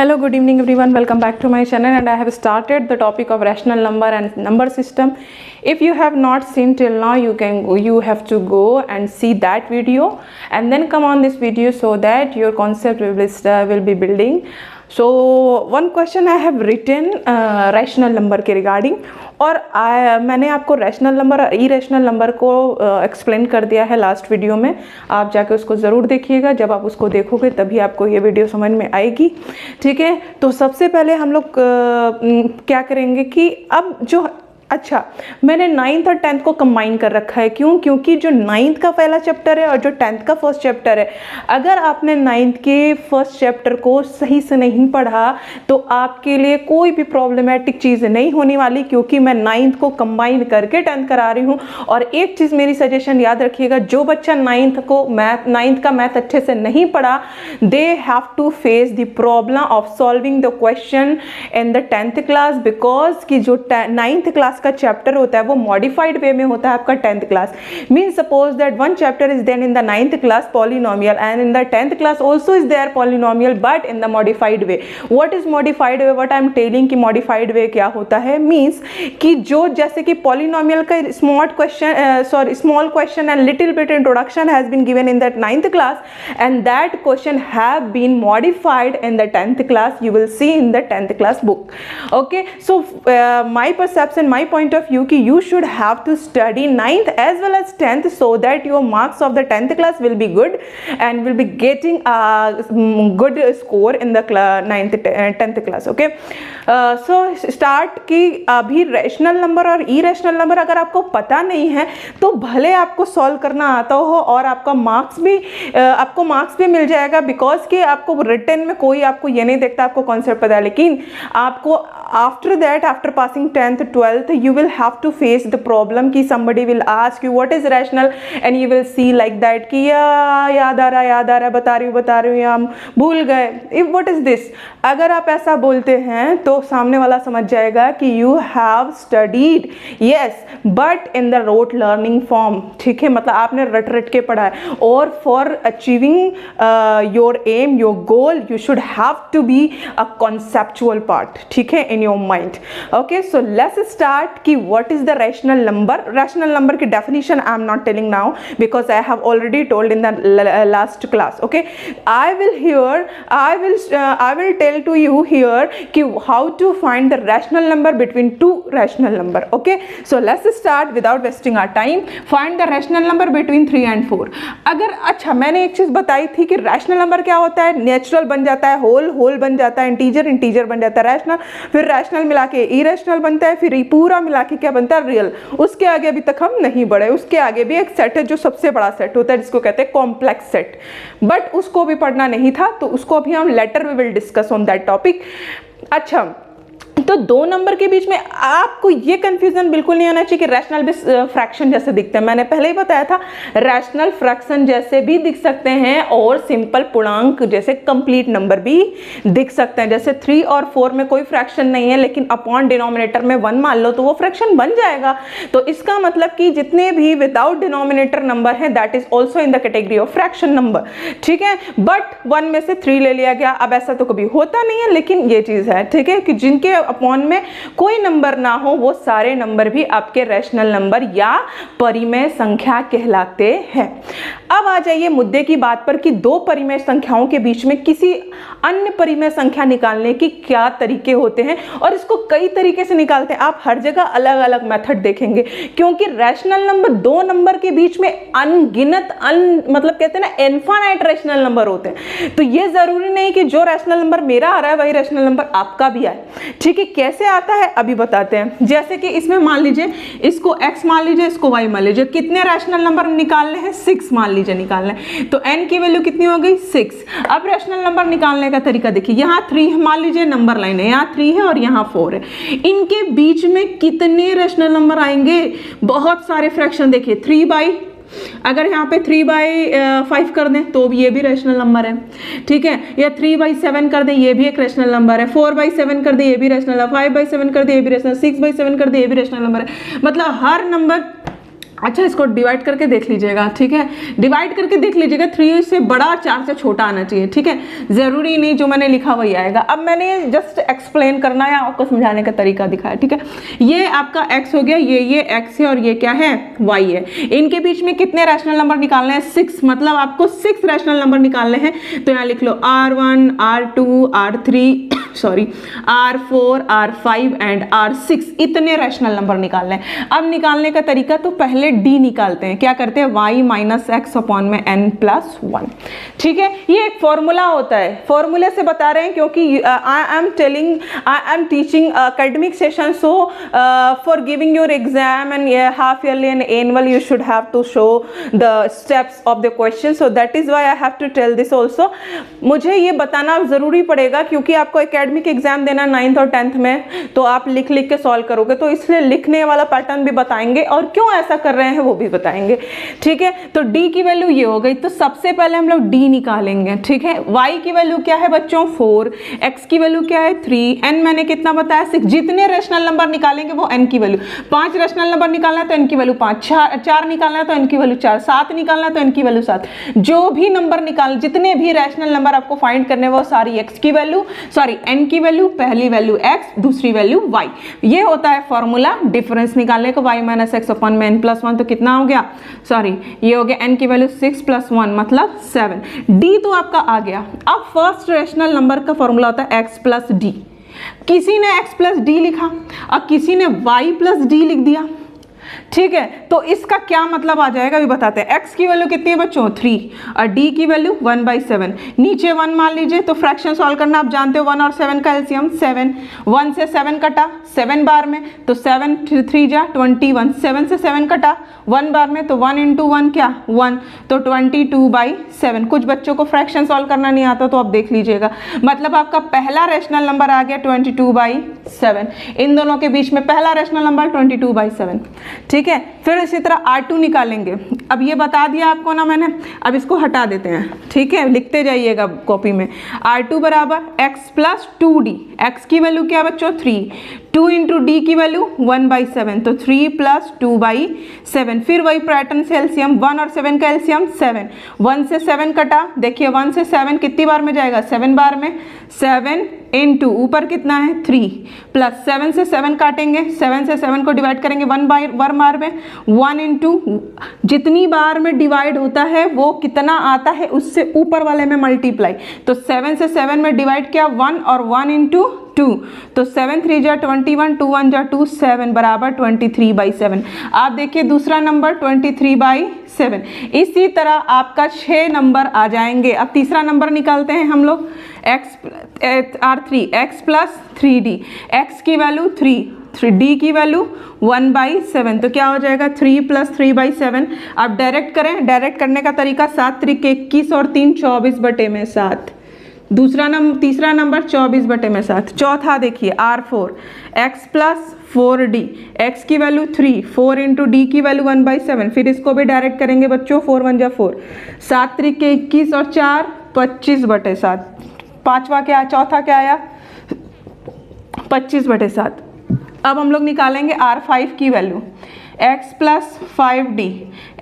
Hello, good evening everyone. Welcome back to my channel, and I have started the topic of rational number and number system. If you have not seen till now, you have to go and see that video and then come on this video so that your concept will be building. So one question I have written rational number के regarding, और मैंने आपको rational number और irrational number को explain कर दिया है last video में. आप जाके उसको ज़रूर देखिएगा. जब आप उसको देखोगे तभी आपको ये वीडियो समझ में आएगी. ठीक है, तो सबसे पहले हम लोग क्या करेंगे कि अब जो मैंने 9th और 10th को कंबाइन कर रखा है. क्यों? क्योंकि जो 9th का पहला चैप्टर है और जो 10th का फर्स्ट चैप्टर है, अगर आपने 9th के फर्स्ट चैप्टर को सही से नहीं पढ़ा तो आपके लिए कोई भी प्रॉब्लमेटिक चीज़ नहीं होने वाली, क्योंकि मैं 9th को कंबाइन करके 10th करा रही हूँ. और एक चीज़ मेरी सजेशन याद रखिएगा, जो बच्चा 9th का मैथ अच्छे से नहीं पढ़ा, they have to face the problem of solving the question in the 10th class, because कि जो 9th क्लास का चैप्टर होता है वो मॉडिफाइड वे में होता है आपका 10th class. Means suppose that one chapter is then in the 9th class polynomial, and in the 10th class also is there polynomial, but in the modified way. What is modified way? What I am telling कि modified way क्या होता है, means कि जो जैसे कि polynomial का small question and little bit introduction has been given in that 9th class, and that question have been modified in the 10th class. You will see in the 10th class book. Okay, so my perception, my point of view कि you should have to study 9th as well as 10th so that your marks of the 10th class will be good and will be getting a good score in the 10th class. Okay, so start कि अभी rational number और irrational number अगर आपको पता नहीं है तो भले आपको सॉल्व करना आता हो और आपको मार्क्स भी मिल जाएगा, बिकॉज कि आपको रिटन में कोई आपको ये नहीं देखता आपको कॉन्सेप्ट पता है. लेकिन आपको after passing 10th 12th you will have to face the problem कि somebody will ask you what is rational and you will see like that कि याद आ रहा बता रही हूँ या हम भूल गए. if what is this, अगर आप ऐसा बोलते हैं तो सामने वाला समझ जाएगा कि you have studied, yes, but in the rote learning form. ठीक है, मतलब आपने रट के पढ़ा है. और for achieving your aim, your goal, you should have to be a conceptual part. ठीक है, in your mind. Okay, so let's start कि what is the rational number. Rational number की definition I am not telling now because I have already told in the last class. Okay, I will tell to you here कि how to find the rational number between two rational number. Okay, so let's start without wasting our time. Find the rational number between 3 and 4. अगर मैंने एक चीज़ बताई थी कि rational number क्या होता है, नेचुरल बन जाता है, होल बन जाता है, इंटीजर बन जाता है रैशनल, फिर रैशनल मिला के इरेशनल बनता है, फिर पूरा मिला के क्या बनता है, रियल. उसके आगे अभी तक हम नहीं बढ़े. उसके आगे भी एक सेट है जो सबसे बड़ा सेट होता है जिसको कहते हैं कॉम्प्लेक्स सेट, बट उसको भी पढ़ना नहीं था तो उसको अभी हम later we will discuss on that topic. अच्छा, तो दो नंबर के बीच में आपको ये कंफ्यूजन बिल्कुल नहीं आना चाहिए कि रैशनल भी फ्रैक्शन जैसे दिखते हैं. मैंने पहले ही बताया था रैशनल फ्रैक्शन जैसे भी दिख सकते हैं और सिंपल पूर्णांक जैसे कंप्लीट नंबर भी दिख सकते हैं. जैसे 3 और 4 में कोई फ्रैक्शन नहीं है, लेकिन अपॉन डिनोमिनेटर में 1 मान लो तो वो फ्रैक्शन बन जाएगा. तो इसका मतलब कि जितने भी विदाउट डिनोमिनेटर नंबर है that is also in the category of fraction number. ठीक है, बट 1 में से 3 ले लिया गया. अब ऐसा तो कभी होता नहीं है, लेकिन ये चीज है. ठीक है, कि जिनके अपॉन में कोई नंबर ना हो वो सारे नंबर भी आपके रैशनल नंबर या परिमेय संख्या कहलाते हैं. अब आ जाइए मुद्दे की बात पर कि दो परिमेय संख्याओं के बीच में किसी अन्य परिमेय संख्या निकालने की क्या तरीके होते हैं, और इसको कई तरीके से निकालते हैं. आप हर जगह अलग अलग मेथड देखेंगे, क्योंकि रैशनल नंबर दो नंबर के बीच में अनगिनत मतलब कहते हैं ना इनफाइनाइट रैशनल नंबर होते हैं. तो ये जरूरी नहीं कि जो रैशनल नंबर मेरा आ रहा है वही रैशनल नंबर आपका भी आए. ठीक है, कैसे आता है अभी बताते हैं. जैसे कि इसमें मान लीजिए इसको x मान लीजिए, इसको y मान लीजिए. कितने रैशनल नंबर निकालने हैं? 6 मान लीजिए निकालना है. तो n की वैल्यू कितनी हो गई? 6. अब रैशनल नंबर निकालने का तरीका देखिए. यहाँ 3 मान लीजिए, नंबर लाइन है, यहाँ 3 है और यहाँ 4 है. इनके बीच में कितने रैशनल नंबर आएंगे? बहुत सारे फ्रैक्शन. देखिए 3/, अगर यहाँ पे 3/5 कर दें तो भी ये भी रैशनल नंबर है. ठीक है, या 3/7 कर दें, ये भी एक रैशनल नंबर है. 4/7 कर दें, ये भी रैशनल है. 5/7 कर दें, ये भी रैशनल. 6/7 कर दें, ये भी रैशनल नंबर है. मतलब हर नंबर अच्छा, इसको डिवाइड करके देख लीजिएगा, ठीक है, डिवाइड करके देख लीजिएगा, 3 से बड़ा 4 से छोटा आना चाहिए, ठीक है, ज़रूरी नहीं जो मैंने लिखा वही आएगा। अब मैंने जस्ट एक्सप्लेन करना है, आपको समझाने का तरीका दिखाया, ठीक है। ये आपका x हो गया, ये x है और ये क्या है, y है। इनके बीच में कितने रैशनल नंबर निकालने हैं, 6, मतलब आपको 6 रैशनल नंबर निकालने हैं। तो यहाँ लिख लो R1, R2, R3 sorry R4, R5 and R6, इतने रैशनल नंबर निकालने हैं। अब निकालने का तरीका, तो पहले d निकालते हैं। क्या करते हैं, y माइनस एक्स अपॉन में n प्लस 1, ठीक है। ये एक फॉर्मूला होता है, फॉर्मूले से बता रहे हैं क्योंकि I am teaching academic session, so for giving your exam and half yearly and annual you should have to show the steps of the question, so that is why I have to tell this also। मुझे ये बताना ज़रूरी पड़ेगा क्योंकि आपको academic exam देना 9th और 10th में, तो आप लिख लिख के सॉल्व करोगे, तो इसलिए लिखने वाला पैटर्न भी बताएंगे और क्यों ऐसा कर रहे हैं वो भी बताएंगे, ठीक है। तो d की वैल्यू ये हो गई, तो सबसे पहले हम लोग d निकालेंगे, ठीक है। y की वैल्यू क्या है बच्चों, 4, x की वैल्यू क्या है, 3, n मैंने कितना बताया, 6। जितने रेशनल नंबर निकालेंगे वो n की वैल्यू, 5 रेशनल नंबर निकालना है तो n की वैल्यू 5, 4 निकालना है तो n की वैल्यू 4, 7 निकालना है तो n की वैल्यू 7। जो भी नंबर निकाल, जितने भी रैशनल नंबर आपको फाइंड करने वो सारी x की वैल्यू, सॉरी n की वैल्यू, पहली वैल्यू x, दूसरी वैल्यू y। ये होता है फॉर्मूला डिफरेंस निकालने को, y माइनस एक्स अपॉन में n प्लस 1, तो कितना हो गया, सॉरी ये हो गया n की वैल्यू 6 प्लस 1 मतलब 7। d तो आपका आ गया। अब फर्स्ट रैशनल नंबर का फॉर्मूला होता है x प्लस डी। किसी ने x प्लस डी लिखा और किसी ने y प्लस डी लिख दिया, ठीक है। तो इसका क्या मतलब आ जाएगा अभी बताते हैं। x की वैल्यू कितनी है बच्चों, 3, और d की वैल्यू 1/7, नीचे 1 मान लीजिए। तो फ्रैक्शन सॉल्व करना आप जानते हो, 1 और 7 का एलसीएम 7, 1 से 7 कटा 7 बार में, तो 7 3 जा 21, 7 से 7 कटा 1 बार में, तो 1 इंटू 1 क्या 1, तो 22/7। कुछ बच्चों को फ्रैक्शन सॉल्व करना नहीं आता तो आप देख लीजिएगा, मतलब आपका पहला रैशनल नंबर आ गया 22/7। इन दोनों के बीच में पहला रैशनल नंबर 22/7, ठीक है। फिर इसी तरह R2 निकालेंगे। अब ये बता दिया आपको ना मैंने, अब इसको हटा देते हैं, ठीक है, लिखते जाइएगा कॉपी में। R2 बराबर x प्लस 2d, x की वैल्यू क्या बच्चों 3, 2 इंटू डी की वैल्यू 1/7, तो 3 प्लस 2/7। फिर वही पैटर्न से एलसीएम, 1 और 7 का एलसीएम 7, 1 से 7 कटा, देखिए 1 से 7 कितनी बार में जाएगा, 7 बार में, 7 इंटू ऊपर कितना है 3, प्लस 7 से 7 काटेंगे, 7 से 7 को डिवाइड करेंगे 1 बार में, 1 इंटू जितनी बार में डिवाइड होता है वो कितना आता है उससे ऊपर वाले में मल्टीप्लाई, तो 7 से 7 में डिवाइड किया 1 और 1 इंटू 2, तो 7 3 जा 21, 2 1 जा 2, 7 बराबर 23/7। आप देखिए दूसरा नंबर 23/7। इसी तरह आपका 6 नंबर आ जाएंगे। अब तीसरा नंबर निकालते हैं हम लोग, R3, x plus 3d, x की वैल्यू 3d की वैल्यू 1/7, तो क्या हो जाएगा 3 प्लस 3/7। आप डायरेक्ट करें, डायरेक्ट करने का तरीका 7 त्रिक 21 और 3 24/7। तीसरा नंबर 24/7। चौथा देखिए R4, x plus 4d, x की वैल्यू 3, 4 इंटू डी की वैल्यू 1/7। फिर इसको भी डायरेक्ट करेंगे बच्चों, 4 1 जा 4, 7 त्रिक 21 और 4 25/7। पांचवा क्या, चौथा क्या आया 25/7। अब हम लोग निकालेंगे R5 की value, x plus 5d,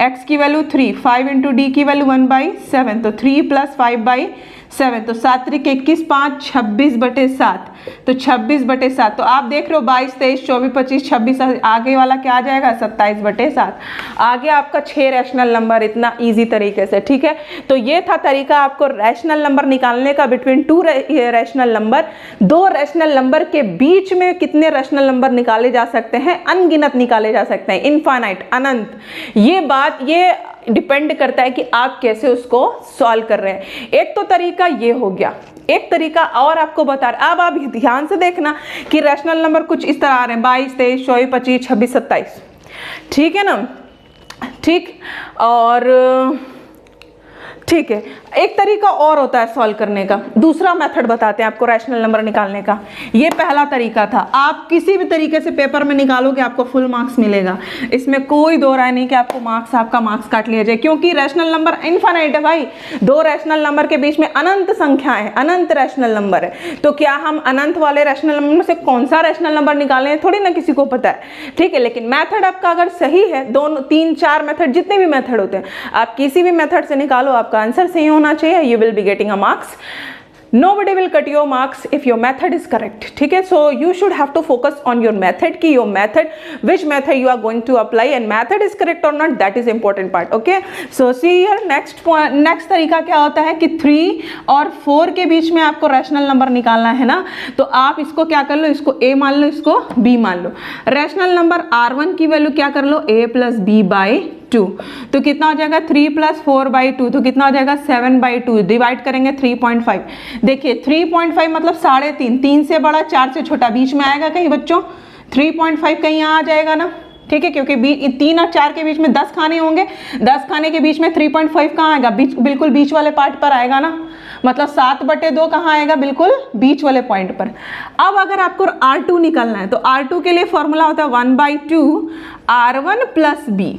x की वैल्यू 3, 5 इंटू डी की वैल्यू 1/7, तो 3 प्लस 5/7, तो 7 त्रिक 21, 5 26/7, तो 26/7। तो आप देख रहे हो 22 23 24 25 26, आगे वाला क्या आ जाएगा 27/7। आगे आपका 6 रैशनल नंबर, इतना इजी तरीके से, ठीक है। तो ये था तरीका आपको रैशनल नंबर निकालने का between 2 rational number. 2 rational number के बीच में कितने रैशनल नंबर निकाले जा सकते हैं, अनगिनत निकाले जा सकते हैं, इनफाइनाइट, अनंत। ये डिपेंड करता है कि आप कैसे उसको सॉल्व कर रहे हैं। एक तो तरीका ये हो गया, एक तरीका और आपको बता रहे। अब आप ध्यान से देखना कि रैशनल नंबर कुछ इस तरह आ रहे हैं, 22 23 24 25 26 27, ठीक है ना, ठीक। और ठीक है, एक तरीका और होता है सॉल्व करने का, दूसरा मेथड बताते हैं आपको रैशनल नंबर निकालने का। ये पहला तरीका था, आप किसी भी तरीके से पेपर में निकालोगे आपको फुल मार्क्स मिलेगा, इसमें कोई दो राय नहीं कि आपका मार्क्स काट लिया जाए, क्योंकि रैशनल नंबर इनफाइनाइट है भाई, दो रैशनल नंबर के बीच में अनंत संख्याएं है, अनंत रैशनल नंबर है। तो क्या हम अनंत वाले रैशनल नंबर में से कौन सा रैशनल नंबर निकालें, थोड़ी ना किसी को पता है, ठीक है। लेकिन मेथड आपका अगर सही है, दोनों 3-4 मेथड, जितने भी मेथड होते हैं, आप किसी भी मेथड से निकालो, आपका आंसर सही होना चाहिए, you will be getting a marks. Nobody will cut your marks if your method is correct, ठीक है। So you should have to focus on your method, कि your method, which method you are going to apply and method is correct or not, that is important part, okay। So see here next तरीका क्या होता है कि 3 और 4 के बीच में आपको रैशनल नंबर निकालना है ना, तो आप इसको क्या कर लो, इसको a मान लो, इसको b मान लो। रैशनल नंबर R1 की वैल्यू क्या कर लो, a + b/2, तो कितना हो जाएगा 3 + 4/2, तो कितना हो जाएगा 7/2, डिवाइड करेंगे 3.5। देखिए 3.5 मतलब 3.5, 3 से बड़ा 4 से छोटा, बीच में आएगा कहीं बच्चों 3.5 कहीं आ जाएगा ना, ठीक है, क्योंकि 3 और 4 के बीच में 10 खाने होंगे, 10 खाने के बीच में 3.5 कहाँ आएगा, बिल्कुल बीच वाले पार्ट पर आएगा ना, मतलब 7/2 कहाँ आएगा, बिल्कुल बीच वाले पॉइंट पर। अब अगर आपको R2 निकालना है, तो R2 के लिए फॉर्मूला होता है 1/2 R1 + b,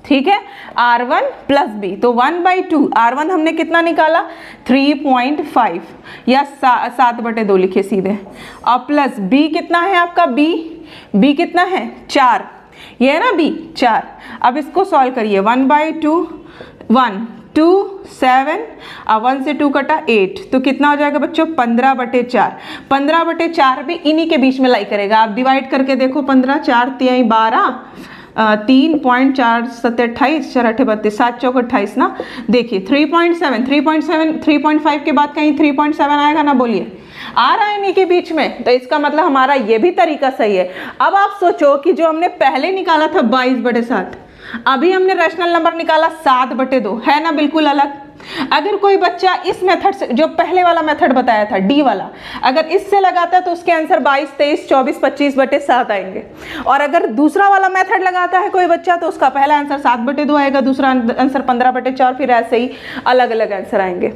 ठीक है, R1 + b, तो 1/2 R1 हमने कितना निकाला 3.5 या 7/2 लिखे सीधे, और प्लस b कितना है आपका, b कितना है 4, ये है ना b 4। अब इसको सॉल्व करिए, 1/2 1 2 7 और 1 से 2 कटा 8, तो कितना हो जाएगा बच्चों 15/4। 15/4 भी इन्हीं के बीच में लाई करेगा, आप डिवाइड करके देखो, 15 4 3 12 3.4 7 28 4 8 32 7 चौक 28 ना। देखिए 3.7 3.5 के बाद कहीं 3.7 आएगा ना, बोलिए आ रहा है इन्हीं के बीच में, तो इसका मतलब हमारा ये भी तरीका सही है। अब आप सोचो कि जो हमने पहले निकाला था 22/7, अभी हमने रैशनल नंबर निकाला 7/2, है ना बिल्कुल अलग। अगर कोई बच्चा इस मेथड से, जो पहले वाला मेथड बताया था डी वाला, अगर इससे लगाता तो उसके आंसर 22 23 24 25/7 आएंगे, और अगर दूसरा वाला मेथड लगाता है कोई बच्चा तो उसका पहला आंसर 7/2 आएगा, दूसरा आंसर 15/4, फिर ऐसे ही अलग अलग आंसर आएंगे।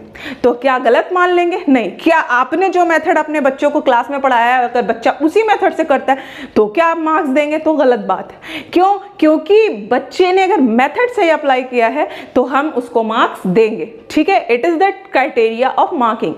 तो क्या गलत मान लेंगे? नहीं। क्या आपने जो मेथड अपने बच्चों को क्लास में पढ़ाया है, अगर बच्चा उसी मेथड से करता है तो क्या आप मार्क्स देंगे? तो गलत बात है। क्यों? क्योंकि बच्चे ने अगर मेथड सही अप्लाई किया है तो हम उसको मार्क्स देंगे, ठीक है। It is the criteria of marking,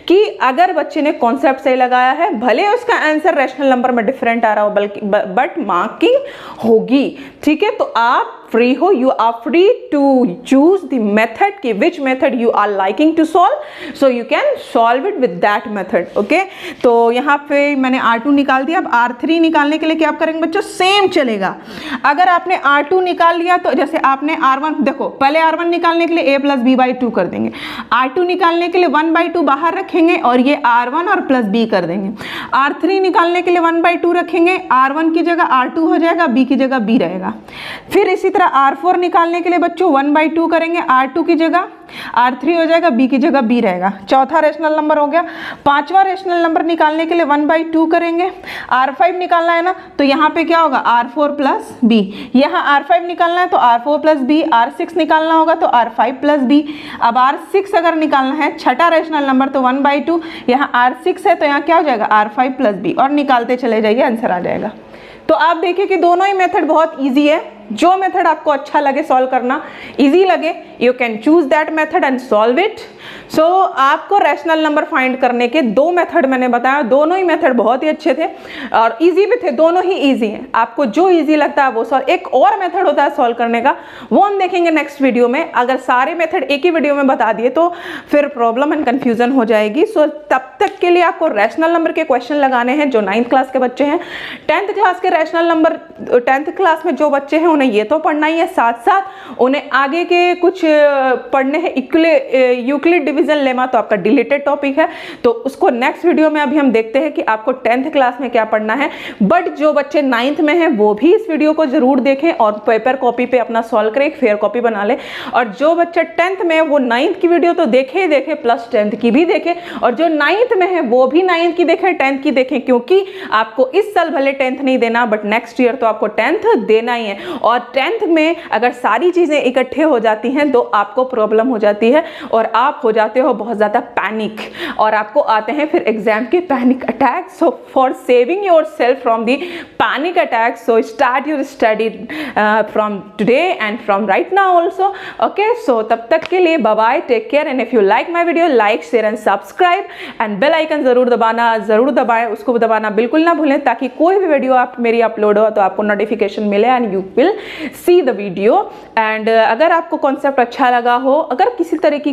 कि अगर बच्चे ने कॉन्सेप्ट सही लगाया है, भले उसका आंसर रैशनल नंबर में डिफरेंट आ रहा हो, बल्कि बट मार्किंग होगी, ठीक है। तो आप फ्री हो, you are free to choose the method कि which method you are liking to solve, so you can solve it with that method, okay. तो यहाँ पे मैंने R2 निकाल दिया। अब R3 निकालने के लिए क्या आप करेंगे बच्चों? सेम चलेगा। अगर आपने R2 निकाल लिया तो जैसे आपने R1, देखो पहले R1 निकालने के लिए a + b/2 कर देंगे, R2 निकालने के लिए 1/2 बाहर रखेंगे और ये R1 और प्लस b कर देंगे। R3 निकालने के लिए 1/2 रखेंगे, R1 की जगह R2 हो जाएगा, b की जगह b रहेगा। फिर इसी तरह R4 निकालने के लिए बच्चों 1/2 करेंगे, R2 की जगह R3 हो जाएगा, b की जगह b रहेगा। चौथा रेशनल नंबर हो गया। पांचवा रेशनल नंबर निकालने के लिए 1/2 करेंगे, R5 निकालना है ना, तो यहाँ पे क्या होगा R4 + b। यहाँ R5 निकालना है तो R4 + b, R6 निकालना होगा तो R5 + b। अब R6 अगर निकालना है, छठा रेशनल नंबर, तो 1/2, यहाँ R6 है तो यहाँ क्या हो जाएगा R5 + b, और निकालते चले जाइए, आंसर आ जाएगा। तो आप देखिए कि दोनों ही मेथड बहुत इजी है। जो मेथड आपको अच्छा लगे, सॉल्व करना इजी लगे, you can choose that method and solve it. So आपको रैशनल नंबर फाइंड करने के 2 मेथड मैंने बताया, दोनों ही मेथड बहुत ही अच्छे थे और इजी भी थे, दोनों ही इजी हैं। आपको जो इजी लगता है वो सॉल्व। एक और मेथड होता है सॉल्व करने का, वो हम देखेंगे नेक्स्ट वीडियो में। अगर सारे मेथड एक ही वीडियो में बता दिए तो फिर प्रॉब्लम एंड कन्फ्यूजन हो जाएगी। सो तब तक के लिए आपको रैशनल नंबर के क्वेश्चन लगाने हैं जो 9th क्लास के बच्चे हैं। 10th क्लास के रैशनल नंबर, 10th क्लास में जो बच्चे हैं उन्हें ये तो पढ़ना ही है, साथ साथ उन्हें आगे के कुछ पढ़ने हैं। यूक्लिड डिवीजन लेमा तो आपका डिलीटेड टॉपिक है, तो उसको नेक्स्ट वीडियो में अभी हम देखते हैं कि आपको 10th क्लास में क्या पढ़ना है। बट जो बच्चे 9th में हैं वो भी इस वीडियो को जरूर देखें और पेपर कॉपी पे अपना सॉल्व करें, एक फेयर कॉपी बना ले। और जो बच्चा 10th में है वो 9th की वीडियो तो देखे ही देखे, प्लस 10th की भी देखें, और जो 9th में है वो भी 9th की देखें, 10th की देखें, क्योंकि आपको इस साल भले 10th नहीं देना बट नेक्स्ट ईयर तो आपको 10th देना ही है। और 10th में अगर सारी चीज़ें इकट्ठे हो जाती हैं तो आपको प्रॉब्लम हो जाती है और आप हो जाते हो बहुत ज़्यादा पैनिक और आपको आते हैं फिर एग्जाम के panic attack. So for saving yourself from the panic attack, so start your study from today and from right now also. Okay, so तब तक के लिए bye bye, take care, and if you like my video like share and subscribe and bell icon ज़रूर दबाएं, उसको दबाना बिल्कुल ना भूलें ताकि कोई भी वीडियो आप मेरी अपलोड हो तो आपको नोटिफिकेशन मिले and you will see the video. And अगर आपको कॉन्सेप्ट अच्छा लगा हो, अगर किसी तरीके की